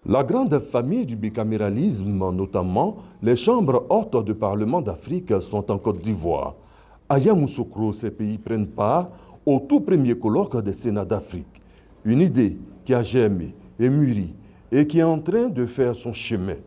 La grande famille du bicaméralisme, notamment les chambres hautes de parlement d'Afrique, sont en Côte d'Ivoire. À Yamoussoukro, ces pays prennent part au tout premier colloque des Sénats d'Afrique. Une idée qui a germé et mûri et qui est en train de faire son chemin.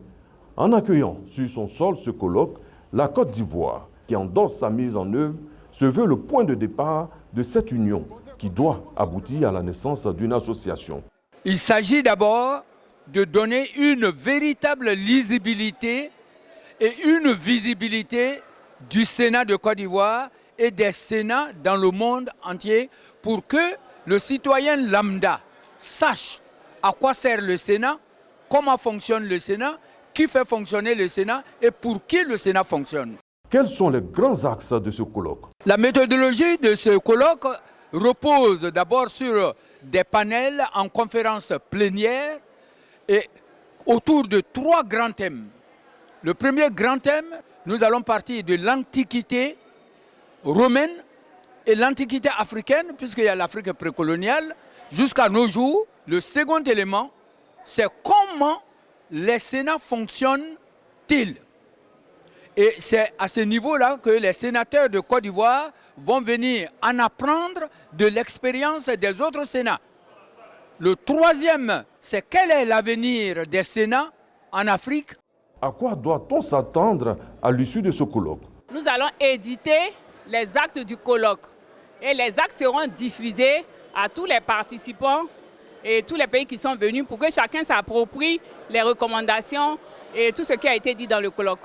En accueillant sur son sol ce colloque, la Côte d'Ivoire, qui endosse sa mise en œuvre, se veut le point de départ de cette union qui doit aboutir à la naissance d'une association. Il s'agit d'abord de donner une véritable lisibilité et une visibilité du Sénat de Côte d'Ivoire et des Sénats dans le monde entier pour que le citoyen lambda sache à quoi sert le Sénat, comment fonctionne le Sénat, qui fait fonctionner le Sénat et pour qui le Sénat fonctionne. Quels sont les grands axes de ce colloque? La méthodologie de ce colloque repose d'abord sur des panels en conférence plénière et autour de 3 grands thèmes. Le premier grand thème, nous allons partir de l'Antiquité romaine et l'Antiquité africaine, puisqu'il y a l'Afrique précoloniale, jusqu'à nos jours. Le second élément, c'est comment les Sénats fonctionnent-ils. Et c'est à ce niveau-là que les sénateurs de Côte d'Ivoire vont venir en apprendre de l'expérience des autres Sénats. Le troisième, c'est quel est l'avenir des Sénats en Afrique? À quoi doit-on s'attendre à l'issue de ce colloque? Nous allons éditer les actes du colloque et les actes seront diffusés à tous les participants et tous les pays qui sont venus pour que chacun s'approprie les recommandations et tout ce qui a été dit dans le colloque.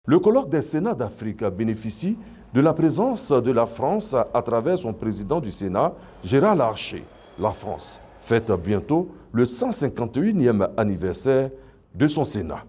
Le colloque des Sénats d'Afrique bénéficie de la présence de la France à travers son président du Sénat, Gérard Larcher. La France fête bientôt le 151e anniversaire de son Sénat.